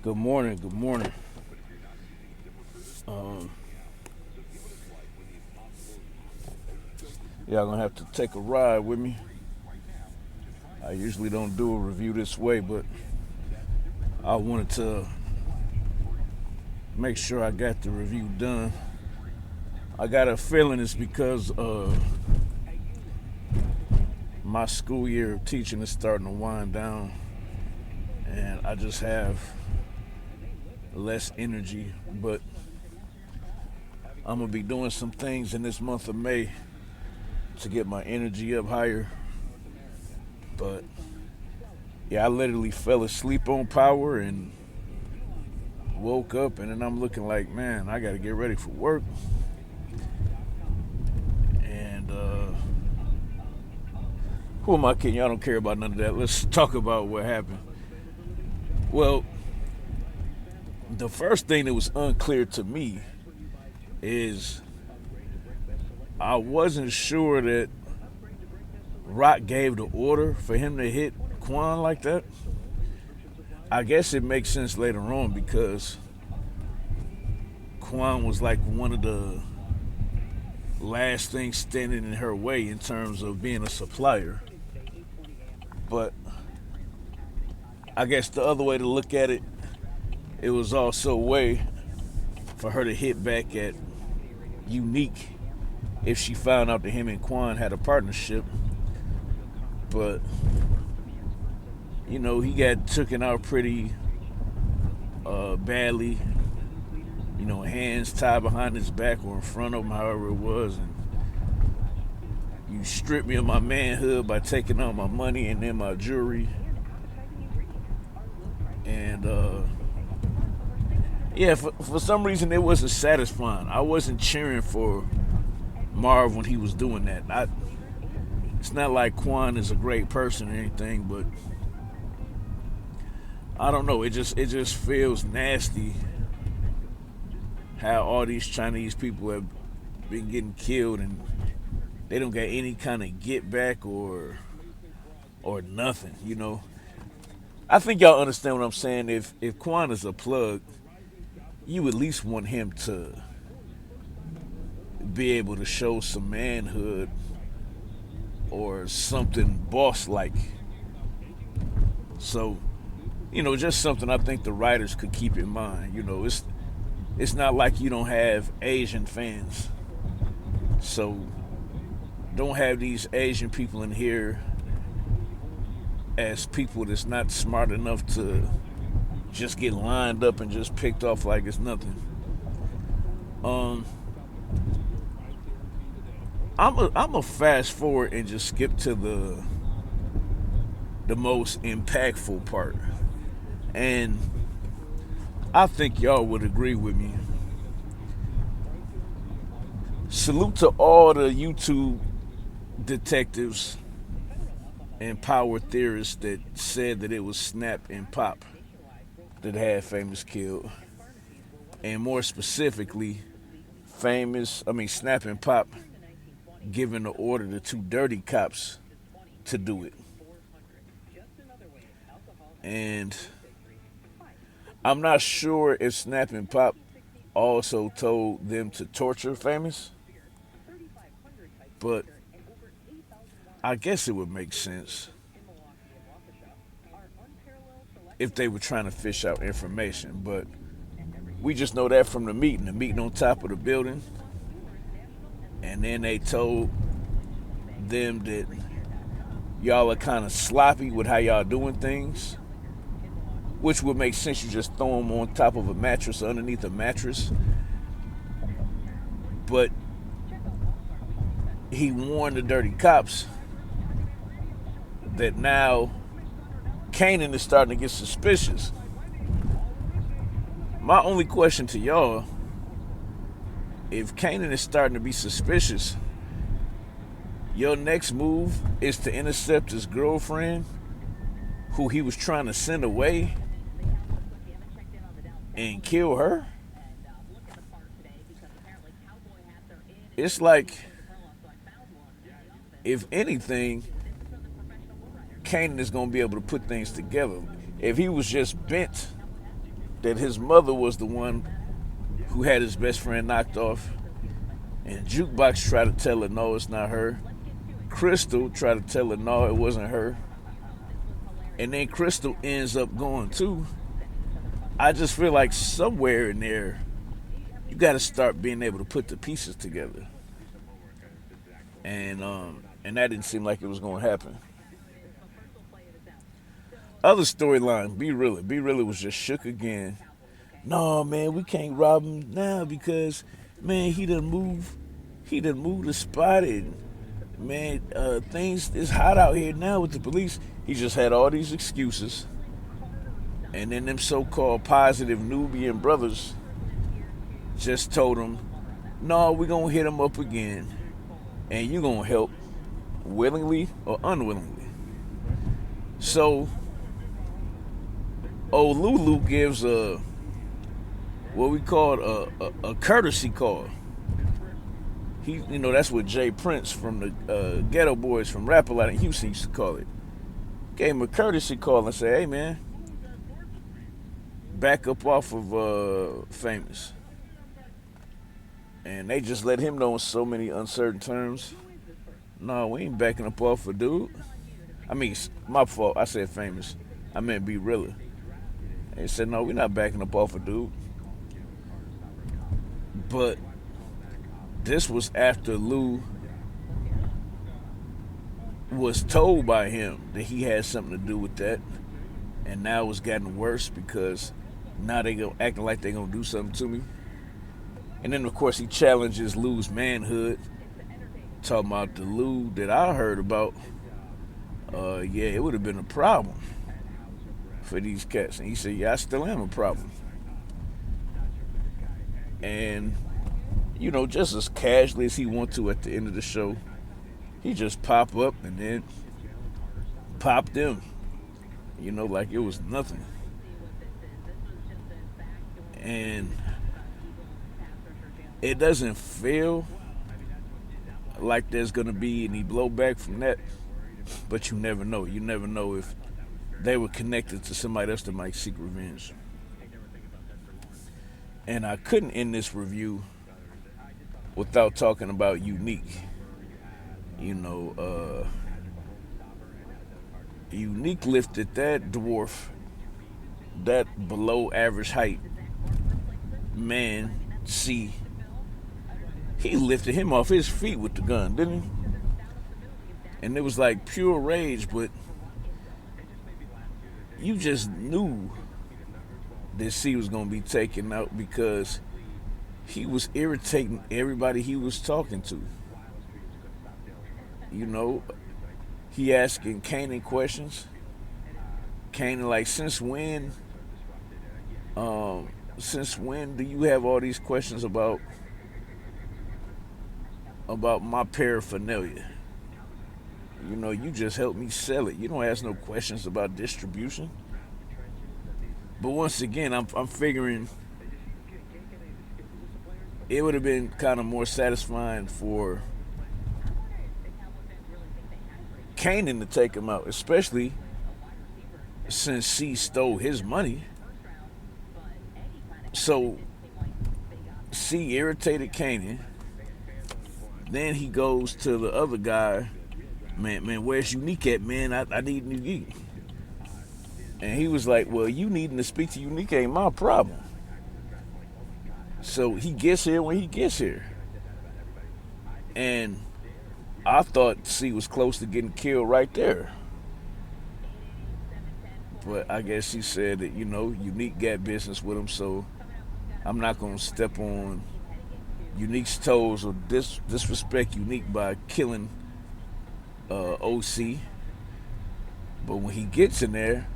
Good morning. Good morning. Um, y'all gonna have to take a ride with me. I usually don't do a review this way, but I wanted to make sure I got the review done. I got a feeling it's because my school year of teaching is starting to wind down, and I just have less energy. But I'm gonna be doing some things in this month of May to get my energy up higher. But yeah, I literally fell asleep on power and woke up, and then I'm looking like, man, I gotta get ready for work. And who am I kidding? Y'all don't care about none of that. Let's talk about what happened. Well, the first thing that was unclear to me is I wasn't sure that Rock gave the order for him to hit Quan like that. I guess it makes sense later on because Quan was like one of the last things standing in her way in terms of being a supplier. But I guess the other way to look at it, it was also a way for her to hit back at Unique if she found out that him and Quan had a partnership. But you know, he got taken out pretty badly. You know, hands tied behind his back or in front of him, however it was, and you stripped me of my manhood by taking all my money and then my jewelry. And yeah, for some reason it wasn't satisfying. I wasn't cheering for Marv when he was doing that. It's not like Quan is a great person or anything, but I don't know. It just feels nasty how all these Chinese people have been getting killed and they don't get any kind of get back or nothing. You know, I think y'all understand what I'm saying. If Quan is a plug, you at least want him to be able to show some manhood or something boss like. So, you know, just something I think the writers could keep in mind. You know, it's not like you don't have Asian fans. So don't have these Asian people in here as people that's not smart enough to just get lined up and just picked off like it's nothing. Um, I'm a fast forward and just skip to the most impactful part, and I think y'all would agree with me. Salute to all the YouTube detectives and power theorists that said that it was Snap and Pop that had Famous killed, and more specifically, Snap and Pop giving the order to two dirty cops to do it. And I'm not sure if Snap and Pop also told them to torture Famous, but I guess it would make sense if they were trying to fish out information. But we just know that from the meeting on top of the building. And then they told them that y'all are kind of sloppy with how y'all doing things, which would make sense. You just throw them on top of a mattress or underneath a mattress. But he warned the dirty cops that now Kanan is starting to get suspicious. My only question to y'all, if Kanan is starting to be suspicious, your next move is to intercept his girlfriend, who he was trying to send away, and kill her? It's like, if anything, Kanan is going to be able to put things together. If he was just bent that his mother was the one who had his best friend knocked off. And Jukebox tried to tell her, no, it's not her. Crystal tried to tell her, no, it wasn't her. And then Crystal ends up going too. I just feel like somewhere in there, you got to start being able to put the pieces together. And that didn't seem like it was going to happen. Other storyline, Be Realer was just shook again. No, man, we can't rob him now because, man, he done moved the spot, and man, things is hot out here now with the police. He just had all these excuses, and then them so-called positive Nubian brothers just told him, no, we're gonna hit him up again, and you gonna help willingly or unwillingly. So old Lulu gives what we call a courtesy call. That's what Jay Prince from the Ghetto Boys from Rap-A-Lot in Houston used to call it. Gave him a courtesy call and said, hey, man, back up off of Famous. And they just let him know in so many uncertain terms, no, we ain't backing up off of dude. I mean, my fault, I said Famous. I meant Be Realer. They said, no, we're not backing up off of dude. But this was after Lou was told by him that he had something to do with that, and now it's gotten worse because now they go acting like they gonna do something to me. And then of course he challenges Lou's manhood, talking about the Lou that I heard about. Yeah, it would have been a problem for these cats, and he said, yeah, I still am a problem. And just as casually as he wanted to at the end of the show, he just pop up and then pop them, like it was nothing. And it doesn't feel like there's going to be any blowback from that, but you never know. You never know if they were connected to somebody else that might seek revenge. And I couldn't end this review without talking about Unique. Unique lifted that dwarf, that below average height man, C. He lifted him off his feet with the gun, didn't he? And it was like pure rage, but you just knew that C was going to be taken out because he was irritating everybody he was talking to. He asking Kanan questions. Kanan, like, since when do you have all these questions about my paraphernalia? You just helped me sell it. You don't ask no questions about distribution. But once again, I'm figuring it would have been kind of more satisfying for Kanan to take him out, especially since C stole his money. So C irritated Kanan. Then he goes to the other guy, man, where's Unique at, man? I need Unique. And he was like, well, you needing to speak to Unique ain't my problem. So he gets here when he gets here. And I thought C was close to getting killed right there. But I guess he said that, Unique got business with him, so I'm not going to step on Unique's toes or disrespect Unique by killing OC. But when he gets in there,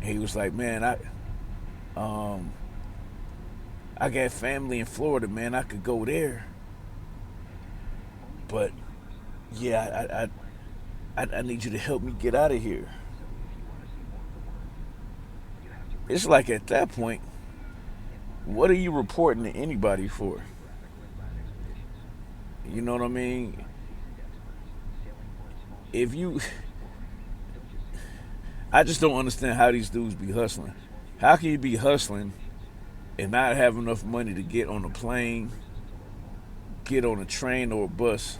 he was like, man, I got family in Florida, man. I could go there. But yeah, I need you to help me get out of here. It's like at that point, what are you reporting to anybody for? You know what I mean? I just don't understand how these dudes be hustling. How can you be hustling and not have enough money to get on a plane, get on a train or a bus,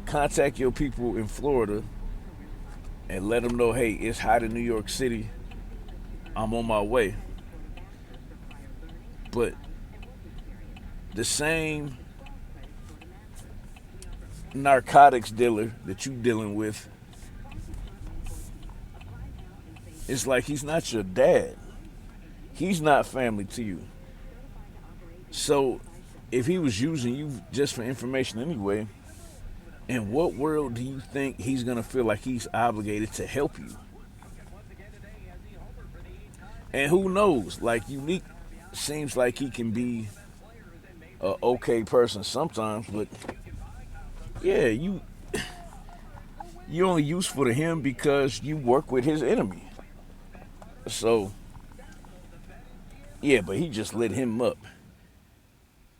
contact your people in Florida and let them know, hey, it's hot in New York City. I'm on my way. But the same narcotics dealer that you dealing with, it's like he's not your dad. He's not family to you. So if he was using you just for information anyway, in what world do you think he's gonna feel like he's obligated to help you? And who knows? Like Unique seems like he can be a okay person sometimes, but yeah, you only useful to him because you work with his enemy. So yeah, but he just lit him up.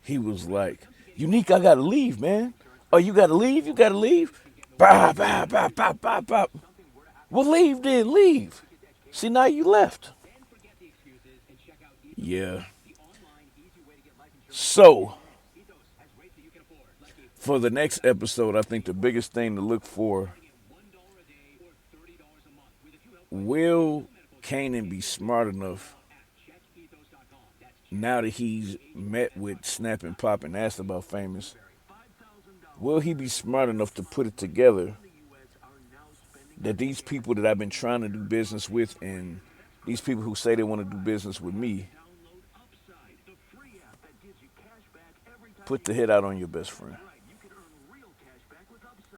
He was like, Unique, I gotta leave, man. Oh, you gotta leave? You gotta leave? Bah, bah, bah, bah, bah, bah. Well, leave then, leave. See, now you left. Yeah. So, for the next episode, I think the biggest thing to look for, will Kanan be smart enough now that he's met with Snap and Pop and asked about Famous? Will he be smart enough to put it together that these people that I've been trying to do business with and these people who say they want to do business with me put the hit out on your best friend?